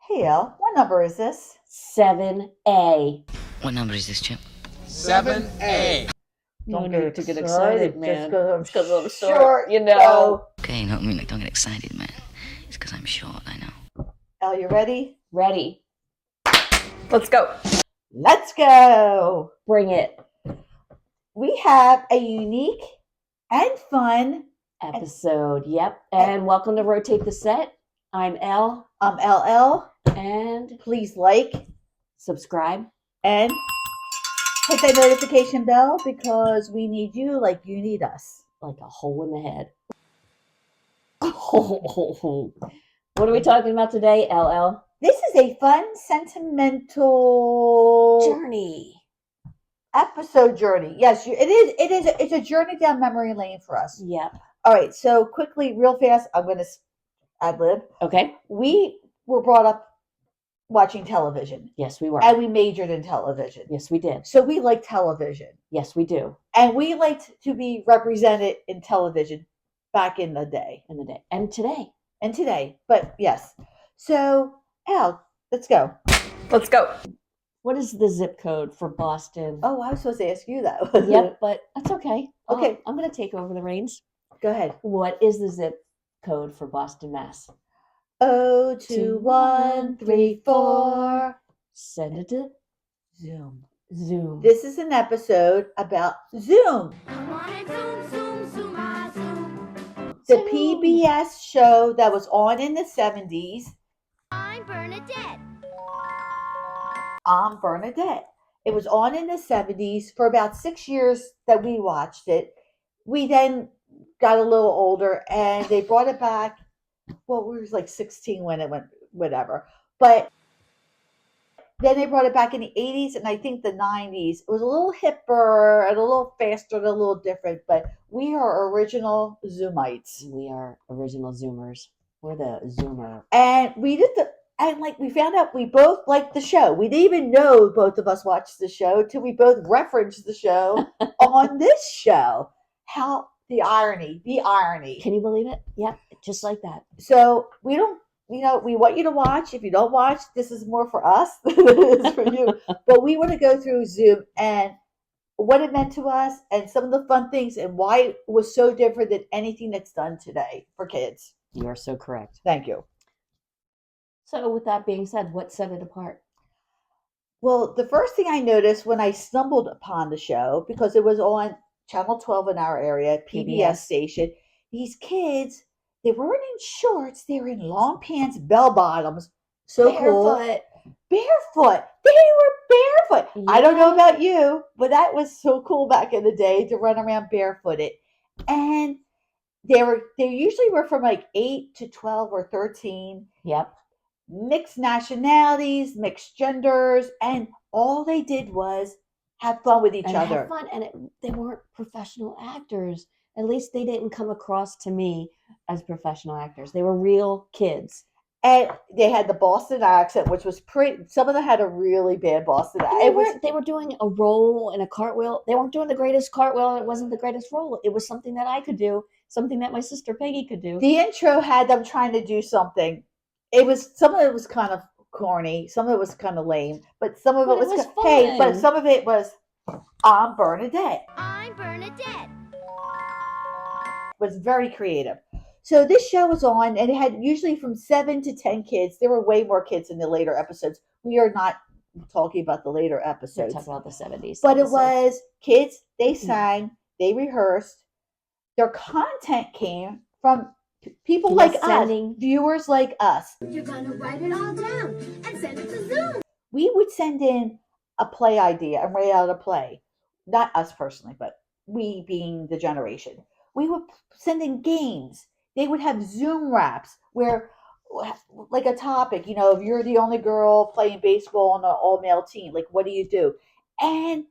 Hey, El, what number is this? 7A. What number is this, Chip? 7A. Don't need to get excited, man. Just because I'm short, you know. Okay, no, I mean, like, don't get excited, man. It's because I'm short, I know. El, you ready? Ready. Let's go. Let's go. Bring it. We have a unique and fun Episode. Yep. And welcome to Rotate the Set. I'm Elle. I'm LL. And Please like subscribe. and hit that notification bell because we need you like you need us. Like a hole in the head. What are we talking about today, LL? This is a fun, sentimental Journey. episode journey. Yes, it is. It's a journey down memory lane for us. Yep. All right. So quickly, real fast, I'm going to ad lib. Okay. We were brought up watching television. Yes, we were. And we majored in television. Yes, we did. So we like television. Yes, we do. And we liked to be represented in television back in the day. And today. And today. But yes. So, Al, let's go. Let's go. What is the zip code for Boston? Oh, I was supposed to ask you that. Yep, but that's okay. Okay. I'm going to take over the reins. Go ahead. What is the zip code for Boston, Mass? 02134. Send it to Zoom. This is an episode about Zoom. The PBS show that was on in the 70s. I'm Bernadette. It was on in the 70s for about 6 years that we watched it. We then got a little older and they brought it back. Well, we were like 16 when it went, whatever. But then they brought it back in the 80s and I think the 90s. It was a little hipper and a little faster and a little different. But we are original Zoomites. We are original Zoomers. We're the Zoomer. And we found out we both liked the show. We didn't even know both of us watched the show till we both referenced the show on this show. How the irony. Can you believe it? Yep, just like that. So we don't, we want you to watch. If you don't watch, this is more for us than it is for you. But we want to go through Zoom and what it meant to us and some of the fun things and why it was so different than anything that's done today for kids. You are so correct. Thank you. So with that being said, what set it apart? Well, the first thing I noticed when I stumbled upon the show, because it was on Channel 12 in our area, PBS station, these kids, they weren't in shorts, they were in long pants, bell bottoms. So cool. Barefoot. They were barefoot. Yeah. I don't know about you, but that was so cool back in the day to run around barefooted. And they usually were from like 8 to 12 or 13. Yep. Mixed nationalities, mixed genders, and all they did was have fun with each other. Have fun, and they weren't professional actors. At least they didn't come across to me as professional actors. They were real kids. And they had the Boston accent, which was pretty. Some of them had a really bad Boston accent. They were doing a roll and a cartwheel. They weren't doing the greatest cartwheel, and it wasn't the greatest roll. It was something that I could do, something that my sister Peggy could do. The intro had them trying to do something. Some of it was kind of corny, some of it was kind of lame, but some of it was fun. Hey, but some of it was I'm Bernadette. Was very creative. So this show was on, and it had usually from 7 to 10 kids. There were way more kids in the later episodes. We are not talking about the later episodes. We're talking about the 70s. But it was kids. They sang. They rehearsed. Their content came from people like us, viewers like us. You're gonna write it all down and send it to Zoom. We would send in a play idea and write out a play. Not us personally, but we being the generation. We would send in games. They would have Zoom raps where, like a topic, if you're the only girl playing baseball on an all-male team, like what do you do? And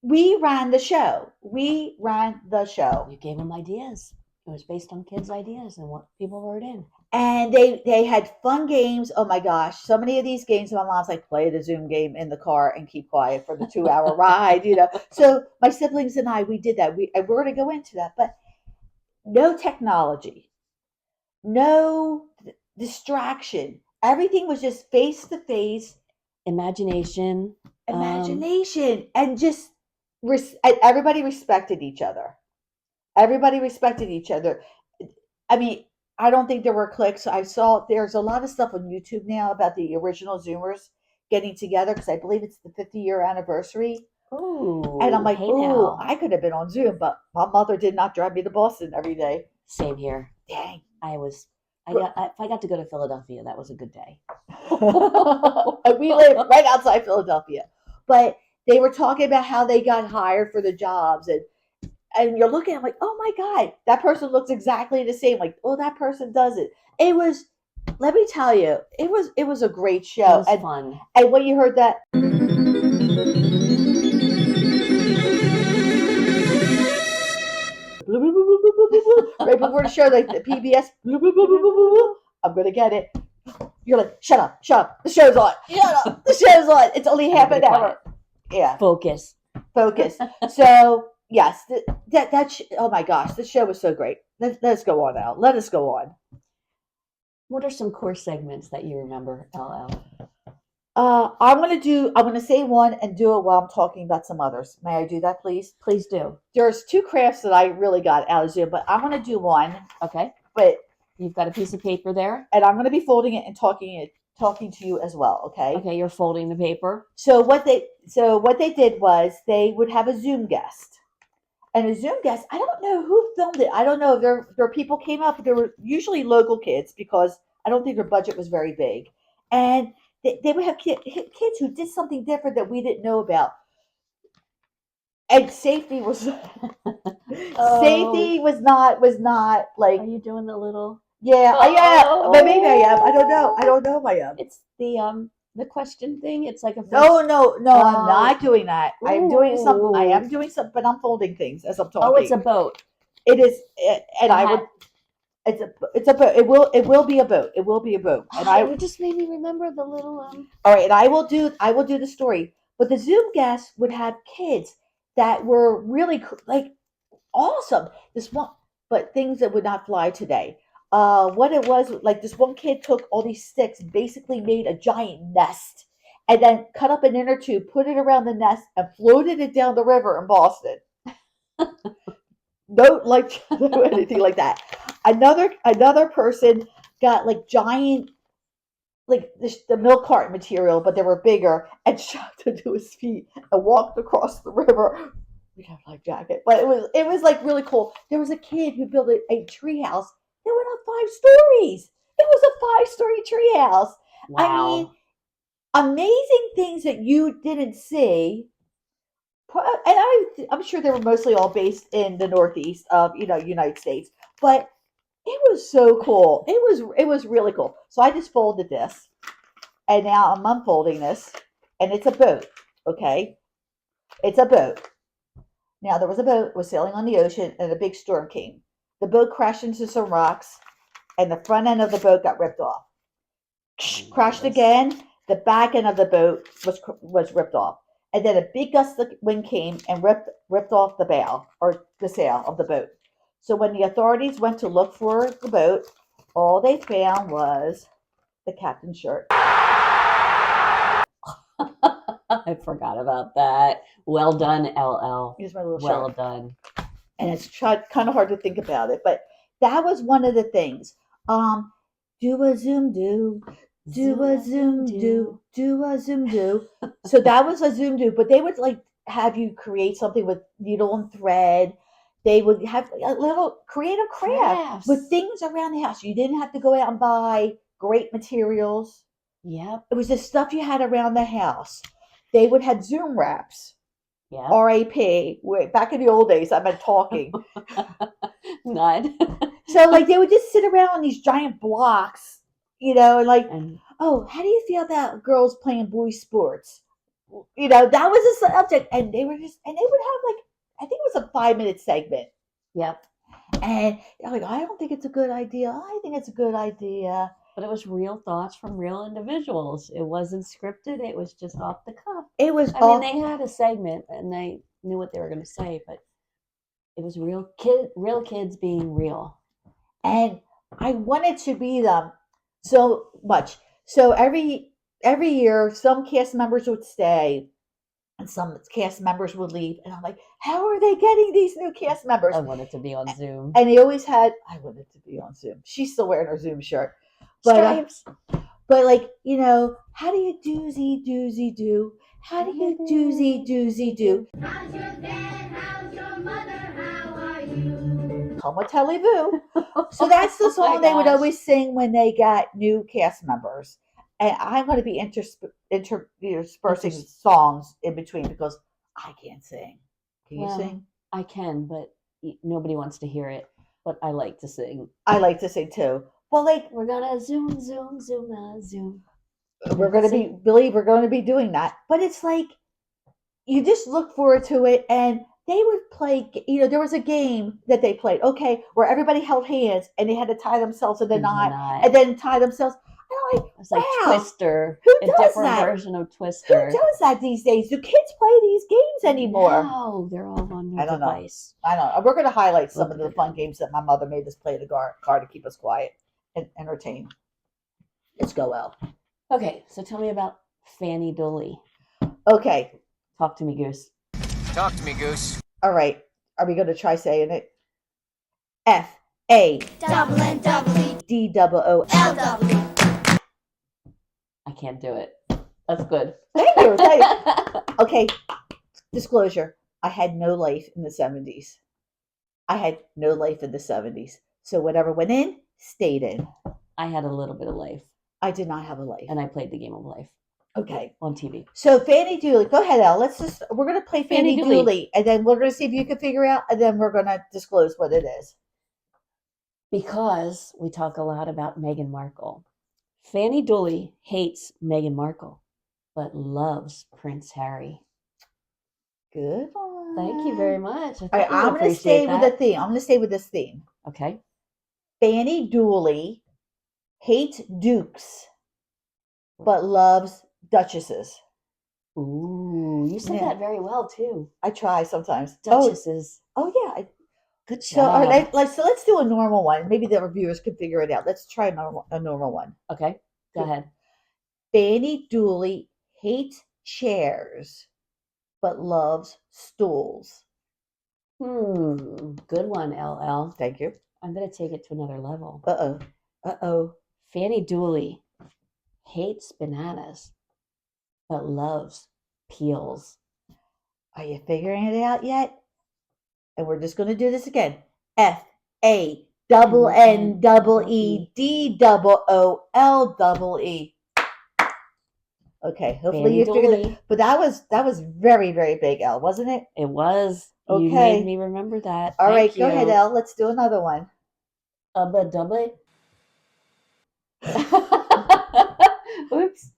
we ran the show. You gave them ideas. It was based on kids' ideas and what people wrote in. And they had fun games. Oh my gosh, so many of these games. My mom's like, play the Zoom game in the car and keep quiet for the 2-hour ride, So my siblings and I, we did that. We're going to go into that, but no technology, no distraction. Everything was just face to face, Imagination. imagination, and just and everybody respected each other. Everybody respected each other. I mean, I don't think there were cliques. I saw there's a lot of stuff on YouTube now about the original Zoomers getting together because I believe it's the 50-year anniversary. Oh, And I'm like, hey ooh, now. I could have been on Zoom, but my mother did not drive me to Boston every day. Same here. Dang. If I got to go to Philadelphia, that was a good day. And we live right outside Philadelphia. But they were talking about how they got hired for the jobs, and you're looking at like, oh my God, that person looks exactly the same. Like, oh, that person does it. It was, let me tell you, it was a great show. It was fun. And when you heard that right before the show, like the PBS, I'm gonna get it. You're like, shut up, the show's on, shut up, the show's on. It's only half an hour. Yeah, Focus. So yes, oh my gosh, this show was so great. Let's go on now. Let us go on. What are some core segments that you remember, LL? I'm gonna say one and do it while I'm talking about some others. May I do that, please? Please do. There's two crafts that I really got out of Zoom, but I'm gonna do one. Okay. But you've got a piece of paper there, and I'm gonna be folding it and talking to you as well. Okay. Okay, you're folding the paper. So what they did was they would have a Zoom guest. And a Zoom guest, I don't know who filmed it. I don't know if their people came up. There were usually local kids because I don't think their budget was very big. And they would have kids who did something different that we didn't know about. And safety was safety was not like. Are you doing the little? Yeah, but maybe I am. I don't know. I don't know if I am. It's the question thing. It's like a no. I'm not doing that. I am doing something, but I'm folding things as I'm talking. Oh, it's a boat. It is, and I would. It's a boat. It will be a boat. It will be a boat. And you just made me remember the little. All right, and I will do the story. But the Zoom guests would have kids that were really like awesome. This one, but things that would not fly today. What it was like, this one kid took all these sticks, basically made a giant nest, and then cut up an inner tube, put it around the nest, and floated it down the river in Boston. Don't like anything like that. Another person got like giant, like the milk carton material, but they were bigger, and strapped it to his feet and walked across the river. We have like jacket, but it was like really cool. There was a kid who built a tree house that went up 5 stories. It was a 5-story tree house. Wow. I mean, amazing things that you didn't see. And I'm sure they were mostly all based in the Northeast of United States, but it was so cool. It was really cool. So I just folded this, and now I'm unfolding this, and it's a boat. Okay, it's a boat. Now there was a boat was sailing on the ocean, and a big storm came. The boat crashed into some rocks, and the front end of the boat got ripped off. Crashed again. The back end of the boat was ripped off. And then a big gust of wind came and ripped off the bow or the sail of the boat. So when the authorities went to look for the boat, all they found was the captain's shirt. I forgot about that. Well done, LL. Here's my little shirt. Well done. And it's kind of hard to think about it, but that was one of the things. Do a Zoom do. Do a Zoom do. Do a Zoom do. So that was a Zoom do, but they would like have you create something with needle and thread. They would have a little creative craft with things around the house. You didn't have to go out and buy great materials. Yep. It was the stuff you had around the house. They would have Zoom wraps. Yeah. RAP. Back in the old days, I meant talking. Not. So like they would just sit around on these giant blocks, and like, oh, how do you feel about girls playing boy sports? That was a subject, and they would have like, I think it was a 5-minute segment. Yep. And they're like, I don't think it's a good idea. I think it's a good idea. But it was real thoughts from real individuals. It wasn't scripted. It was just off the cuff. It was. I mean, they had a segment and they knew what they were going to say, but it was real kids being real. And I wanted to be them so much. So every year, some cast members would stay, and some cast members would leave. And I'm like, how are they getting these new cast members? I wanted to be on Zoom. And they always had. I wanted to be on Zoom. She's still wearing her Zoom shirt, but Stripes. but like how do you doozy do? How do you doozy do? How's your dad? How's your mother? How are you? Como Televu. So that's the Oh my song they would gosh. always sing when they got new cast members. And I'm going to be interspersing songs in between because I can't sing. Can you Well, sing? I can, but nobody wants to hear it. But I like to sing. I like to sing too. Well, like We're gonna zoom, zoom, zoom, zoom. we're going to be doing that. But it's like you just look forward to it, and they would play. There was a game that they played. Okay, where everybody held hands and they had to tie themselves in the knot, and then tie themselves. And I'm like, It's like wow, Twister, who a does different that? version of who Twister. does that these days? Do kids play these games anymore? No, they're all on I their don't know. device. I don't know. We're going to highlight some of the fun games that my mother made us play in the car to keep us quiet and entertained. Let's go, Elle. Okay, so tell me about Fannee Doolee. Okay. Talk to me, Goose. Talk to me, Goose. All right. Are we going to try saying it? F-A-D-O-O-L-E. I can't do it. That's good. Thank you. Thank you. Okay. Disclosure. I had no life in the 70s. So whatever went in, stayed in. I had a little bit of life, I did not have a life. and I played the game of life Okay. on TV. So Fannee Doolee, go ahead, Elle. We're gonna play Fannee Fannee Doolee. Doolee, and then we're gonna see if you can figure out, and then we're gonna disclose what it is. Because we talk a lot about Meghan Markle. Fannee Doolee hates Meghan Markle, but loves Prince Harry. Good one. Thank you very much. All right, I'm gonna stay with the theme. I'm gonna stay with this theme. Okay. Fannee Doolee hates dukes, but loves duchesses. Ooh, you said Yeah. that very well too. I try sometimes. Duchesses. Oh yeah. Good So, all job. right, so let's do a normal one. Maybe the reviewers can figure it out. Let's try a normal one. Okay, go ahead. Fannee Doolee hates chairs, but loves stools. Good one, LL. Thank you. I'm going to take it to another level. Uh-oh. Fannee Doolee hates bananas, but loves peels. Are you figuring it out yet? And we're just going to do this again. FANNEEDOOLEE. Okay, hopefully Fannee you figured it. Doolee. But that was very, very big, Elle, wasn't it? It was. You Okay. made me remember that. All right, Thank go ahead, you. Elle. Let's do another one. Ubbi Dubbi. Oops.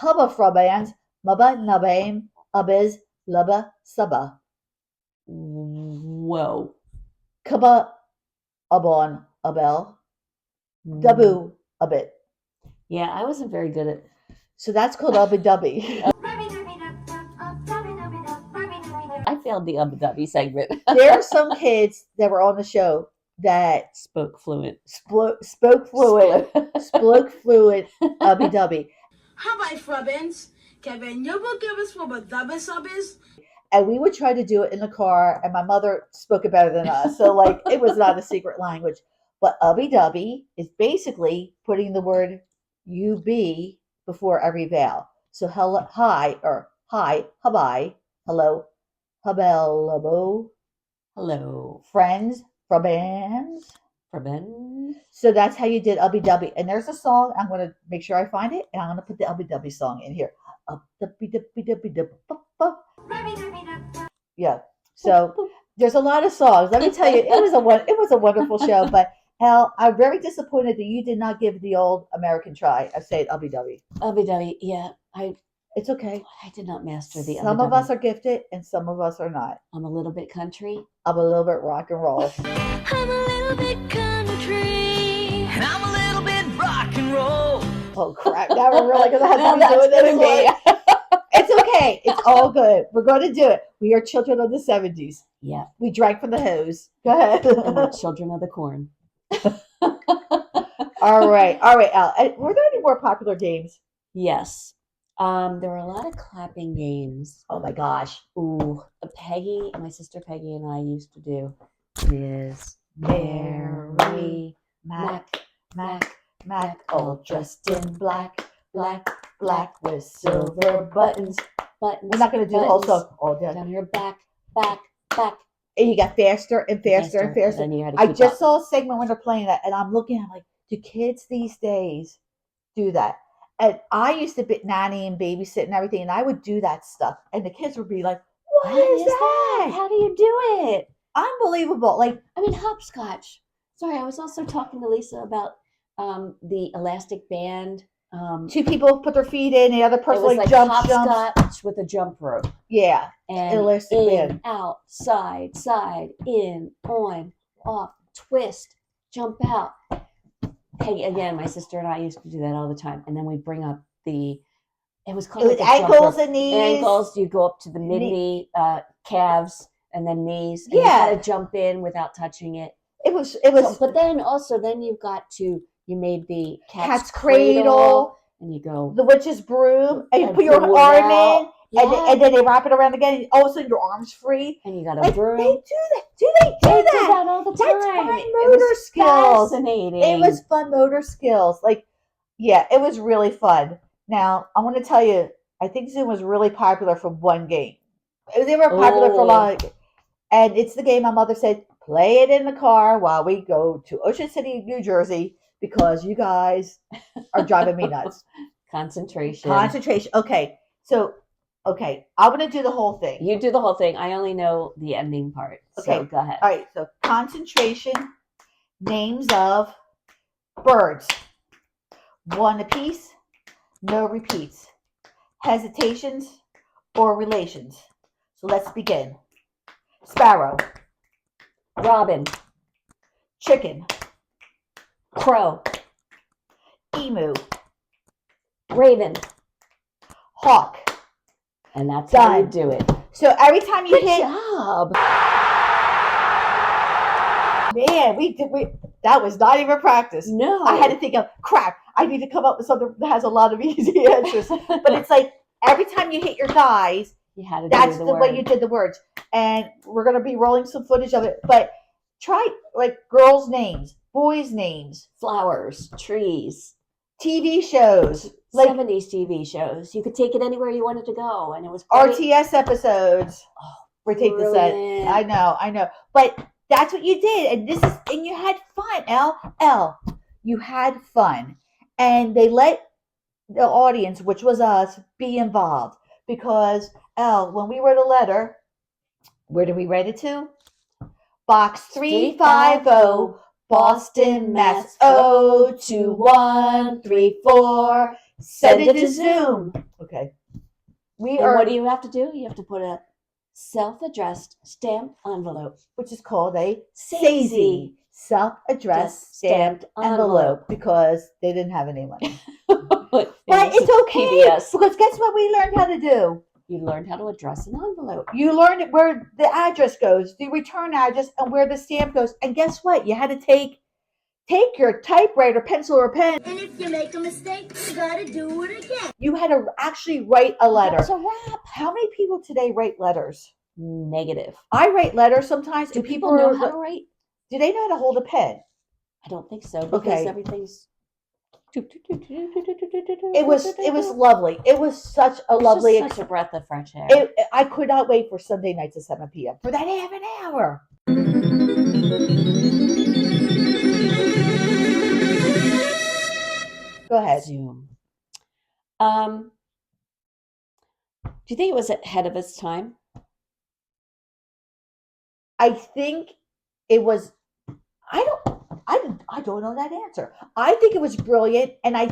Hubba frubans, mubba nubaim, ubbiz, lubba subba. Whoa. Kubba abon abel, dabu a bit. Yeah, I wasn't very good at. So that's called Ubbi Dubbi. I failed the Ubbi Dubbi segment. There are some kids that were on the show that Spoke fluent. spoke fluent Ubbi Dubbi. Hi, Frubbins. Kevin, you will give us what Dubbi sub is? And we would try to do it in the car, and my mother spoke it better than us. So, like, it was not a secret language. But Ubbi Dubbi is basically putting the word UB before every vowel. So, hello, hi, or hi, habai, hello, habelabo, Hello. friends, friends. Frubbins. So that's how you did Ubbi Dubbi. And there's a song. I'm going to make sure I find it, and I'm going to put the Ubbi Dubbi song in here. Ubbi Dubbi Dubbi Dubbi. Yeah. So there's a lot of songs. Let me tell you, it was a wonderful show. But Hal, I'm very disappointed that you did not give the old American try. I say Ubbi Dubbi. Ubbi Dubbi. Yeah, It's okay. I did not master the. Some Ubbi of us Dubbi. are gifted, and some of us are not. I'm a little bit country. I'm a little bit rock and roll. I'm a little bit country. And I'm a little bit rock and roll. Oh crap! Now we're really gonna have to be That's doing this gonna be- one. It's okay. It's all good. We're going to do it. We are children of the 70s. Yeah, We drank from the hose. Go ahead. and we're children of the corn. All right, Al. Were there any more popular games? Yes. There were a lot of clapping games. Oh my gosh. Ooh, Peggy, my sister Peggy and I used to do is Mary Mac, Mac, Mac, all dressed in black, black with silver buttons. buttons. We're not going to do the whole buttons song. Oh, yeah. down your back. And you got faster and faster and faster. And then you had to I keep just up. saw a segment when they're playing that, and I'm looking. I'm like, do kids these days do that? And I used to be nanny and babysit and everything, and I would do that stuff, and the kids would be like, "What is that? How do you do it? Unbelievable!" Like, I mean, hopscotch. Sorry, I was also talking to Lisa about the elastic band. two people put their feet in, the other It person was like like jumps. hopscotch with a jump rope. Yeah, And elastic in, band. out, side, in, on, off, twist, jump out. Peggy, again, my sister and I used to do that all the time. And then we bring up it was called It was like a jump ankles rope. and knees. Ankles, you go up to the mid-knee, calves, and then knees. And Yeah. you kind of jump in without touching it. It was. So, but then you made the cat's cradle, and you go the witch's broom, and you and put your pull it arm out. in, Yeah. and then they wrap it around again, and all of a sudden your arm's free. And you got a Like, broom. they do that. Do they do They that? did that all the time. That's fine It motor was skills. fascinating. It was fun motor skills. Like, yeah, it was really fun. Now, I want to tell you, I think Zoom was really popular for one game. They were popular for a lot. And it's the game my mother said, play it in the car while we go to Ocean City, New Jersey, because you guys are driving me nuts. Concentration. Okay. So, I'm going to do the whole thing. You do the whole thing. I only know the ending part. Okay. So go ahead. All right. So, concentration, names of birds. One apiece, no repeats. Hesitations or relations. So, let's begin. Sparrow, Robin, chicken, crow, emu, raven, hawk. and that's how you Done. do it. So every time you Good hit, job. man, that was not even practice. No. I had to think of crap. I need to come up with something that has a lot of easy answers. But it's like every time you hit your guys, You had to that's do the way you did the words. And we're gonna be rolling some footage of it. But try like girls' names, boys' names, flowers, trees, TV shows, like 70s TV shows. You could take it anywhere you wanted to go, and it was great. RTS episodes. We take the set. Brilliant. I know. But that's what you did, and you had fun, L. You had fun, and they let the audience, which was us, be involved because L. When we wrote a letter, where did we write it to? Box 350, Boston, Mass. 02134. Send it to Zoom. Okay. And what do you have to do? You have to put a self-addressed stamped envelope, which is called a SAZY, self-addressed stamped envelope, because they didn't have any money. But it's okay, PBS. because guess what we learned how to do? You learned how to address an envelope. You learned where the address goes, the return address, and where the stamp goes. And guess what? You had to take your typewriter, pencil, or pen. And if you make a mistake, you gotta do it again. You had to actually write a letter. That's a wrap. How many people today write letters? Negative. I write letters sometimes. Do and people know how to write? Do they know how to hold a pen? I don't think so, because everything's. It was lovely. It was such a lovely. Such a breath of fresh air. I could not wait for Sunday nights at 7 p.m. for that half an hour. Go ahead. Zoom. Do you think it was ahead of its time? I think it was. I don't know that answer. I think it was brilliant, and I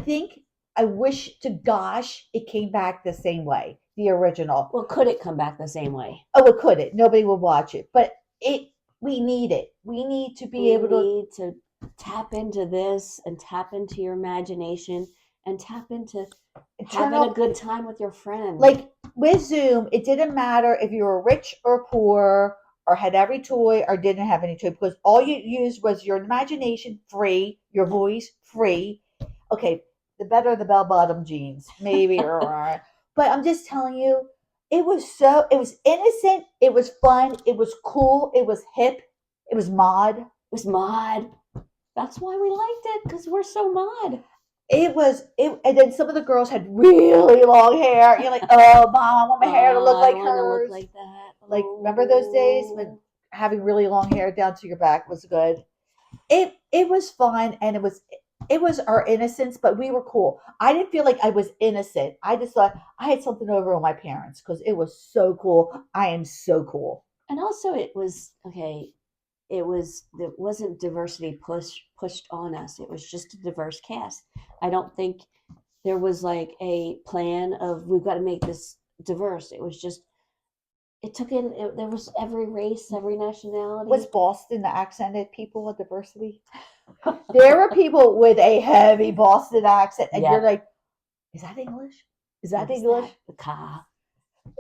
wish to gosh it came back the same way, the original. Well, could it come back the same way? Oh, it couldn't. Nobody would watch it, but we need it. We need to be able to tap into this and tap into your imagination and tap into having a good time with your friends. Like with Zoom, it didn't matter if you were rich or poor or had every toy or didn't have any toy because all you used was your imagination, free, your voice, free. Okay, the better the bell bottom jeans, maybe, but I'm just telling you, it was innocent, it was fun, it was cool, it was hip, it was mod. It was mod. That's why we liked it, because we're so mod. And then some of the girls had really long hair. You're like, oh, mom, I want my hair to look I like wanna hers. look like that. Like, remember those days when Oh. having really long hair down to your back was good? It was fun, and it was our innocence, but we were cool. I didn't feel like I was innocent. I just thought I had something over on my parents because it was so cool. I am so cool. And also, it was okay. It wasn't diversity pushed on us. It was just a diverse cast. I don't think there was like a plan of we've got to make this diverse. It was just there was every race, every nationality. Was Boston the accented people with diversity? There were people with a heavy Boston accent, and Yeah. you're like, is that English? Is that What was English? that? The car.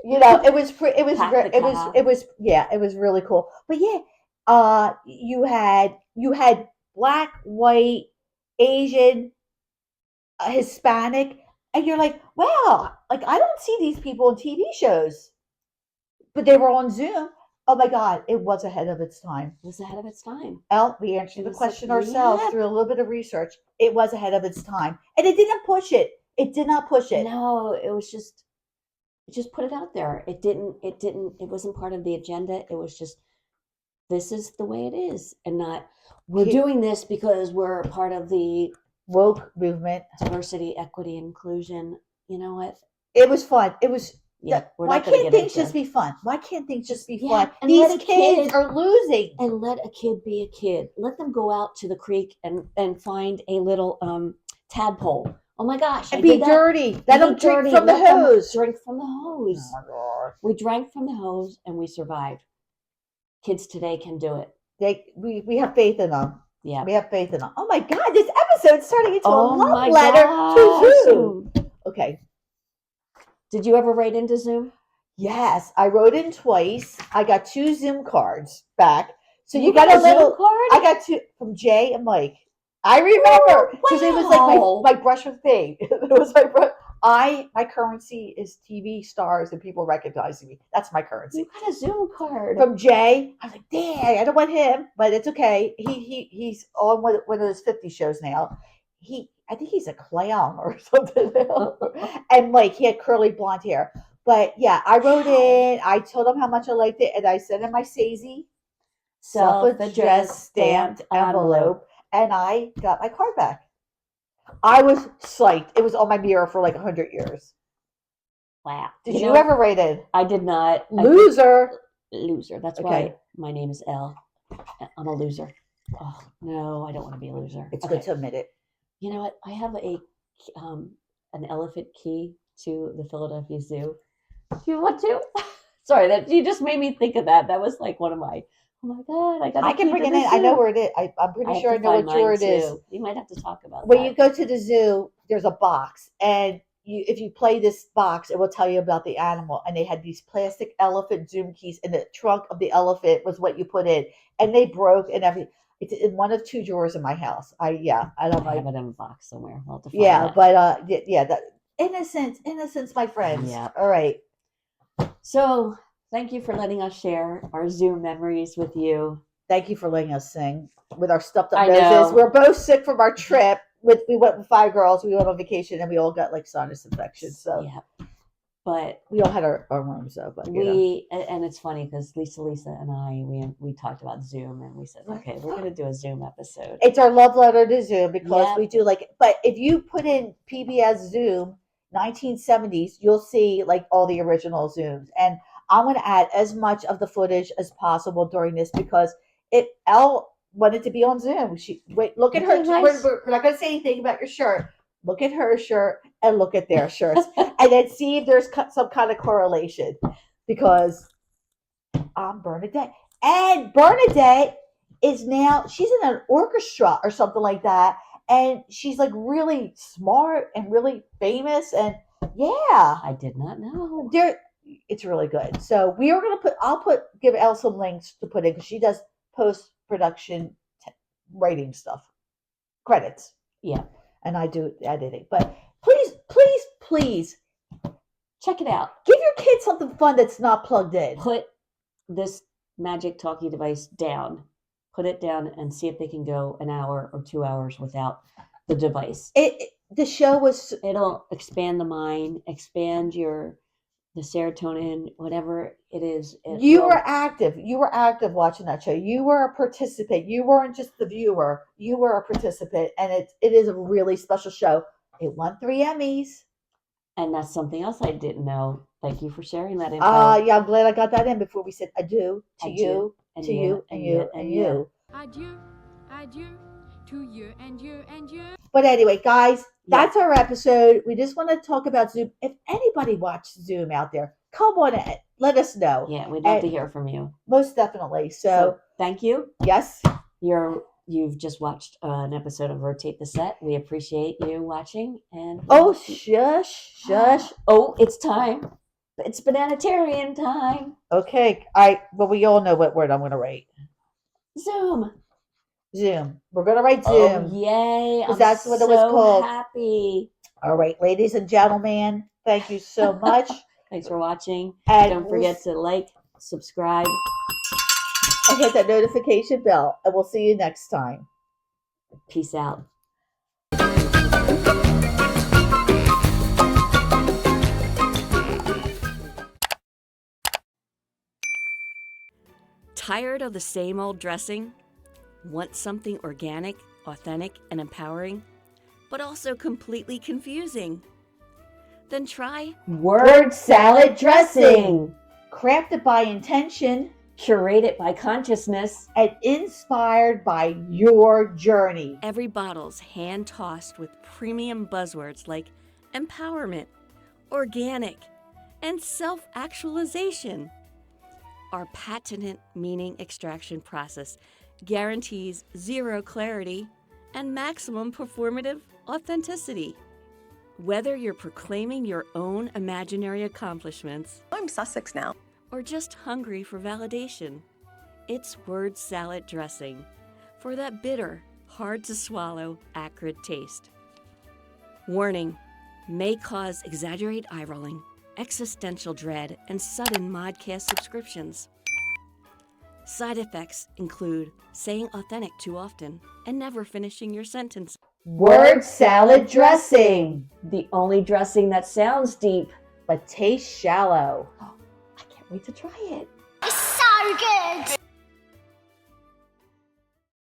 You know, it was yeah, it was really cool. But yeah, you had black, white, Asian, Hispanic, and you're like, wow, like I don't see these people in TV shows, but they were on Zoom. Oh my God, it was ahead of its time. It was ahead of its time. We answered It the was question like, ourselves yep. through a little bit of research. It was ahead of its time, and it didn't push it. It did not push it. No, it just put it out there. It wasn't part of the agenda. It was just, this is the way it is, and not we're doing this because we're part of the Woke movement. diversity, equity, inclusion. You know what? It was fun. It was. Yeah, we're Why not gonna can't get things into just be fun? Why can't things just be Yeah, fun? and let These a kids kid- are losing. and let a kid be a kid. Let them go out to the creek and find a little tadpole. Oh my gosh! And I be did that. dirty. Let them Be drink dirty. from the Let them hose. Drink from the hose. Oh my God. We drank from the hose and we survived. Kids today can do it. We have faith in them. Yeah. We have faith in them. Oh my God, this episode's turning into a Oh love my letter gosh. to Zoom. Okay. Did you ever write into Zoom? Yes, I wrote in twice. I got 2 Zoom cards back. So you got got a a little. Zoom card? I got 2 from Jay and Mike. I remember because it was like wow. my brush with fame. It was my brush. My currency is TV stars and people recognizing me. That's my currency. You got a Zoom card. From Jay, I was like, dang, I don't want him, but it's okay. He's on one of those 50 shows now. I think he's a clown or something now. And like he had curly blonde hair. But yeah, I wrote in. I told him how much I liked it, and I sent him my Sazy self-addressed stamped envelope, and I got my card back. I was psyched. It was on my mirror for like 100 years. Wow. Did you ever write in? I did not. Loser. Loser. That's Okay. why my name is Elle. I'm a loser. Oh no, I don't want to be a loser. It's Okay. good to admit it. You know what? I have an elephant key to the Philadelphia Zoo. Do you want to? Sorry, that you just made me think of that. That was like one of my. Oh my God! I can bring it in. I know where it is. I'm pretty sure I know what drawer it is. You might have to talk about When that. you go to the zoo, there's a box, and if you play this box, it will tell you about the animal. And they had these plastic elephant Zoom keys, and the trunk of the elephant was what you put in, and they broke and everything. It's in one of 2 drawers in my house. I don't know. I have it in a box somewhere. I'll have to find Yeah, that. but that innocence, my friends. Yeah. All right. So thank you for letting us share our Zoom memories with you. Thank you for letting us sing with our stuffed up I noses. know. We're both sick from our trip. We went with 5 girls. We went on vacation, and we all got like sinus infections. So Yeah, but we all had our rooms though. But and it's funny because Lisa and I we talked about Zoom and we said, okay, we're gonna do a Zoom episode. it's our love letter to Zoom because Yep. we do like. But if you put in PBS Zoom 1970s, you'll see like all the original Zooms. And I'm going to add as much of the footage as possible during this because Elle wanted to be on Zoom. Look at her. Okay, nice. We're not going to say anything about your shirt. Look at her shirt and look at their shirts, and then see if there's some kind of correlation. Because I'm Bernadette, and Bernadette is now she's in an orchestra or something like that, and she's like really smart and really famous, and yeah, I did not know. It's really good. So we are gonna give Elle some links to put in because she does post production writing stuff, credits, Yeah. and I do editing. But please Check it out. give your kids something fun that's not plugged in. Put this magic talkie device down. Put it down and see if they can go an hour or 2 hours without the device. The show was It'll expand the mind, expand the serotonin, whatever it is. you were active. You were active watching that show. You were a participant. You weren't just the viewer. You were a participant, and it is a really special show. It won 3 Emmys. And that's something else I didn't know. Thank you for sharing that info. Yeah, I'm glad I got that in before we said adieu to Adieu, you, and to you, you, and and you, you, and and you. you. Adieu, adieu to you and you and you. But anyway, guys, Yeah. that's our episode. We just want to talk about Zoom. If anybody watched Zoom out there, come on in. Let us know. Yeah, we'd love to And hear from you. most definitely. So So thank you. yes, You've just watched an episode of Rotate the Set. We appreciate you watching. And oh shush. Oh, it's time. It's Bananatarian time. Okay, well, we all know what word I'm going to write. Zoom. Zoom. We're going to write Oh, Zoom. yay. 'Cause I'm that's what it was so called. happy. All right, ladies and gentlemen, thank you so much. Thanks for watching. And Don't forget to like, subscribe. and hit that notification bell, and we'll see you next time. Peace out. Tired of the same old dressing? Want something organic, authentic, and empowering, but also completely confusing? Then try Word salad dressing. Crafted by intention Curated by consciousness. and inspired by your journey. every bottle's hand-tossed with premium buzzwords like empowerment, organic, and self-actualization. Our patented meaning extraction process guarantees zero clarity and maximum performative authenticity. Whether you're proclaiming your own imaginary accomplishments I'm Sussex now. or just hungry for validation, it's word salad dressing for that bitter, hard to swallow, acrid taste. Warning: may cause exaggerated eye rolling, existential dread, and sudden modcast subscriptions. Side effects include saying authentic too often and never finishing your sentence. Word salad dressing, The only dressing that sounds deep. but tastes shallow. I can't wait to try it. It's so good.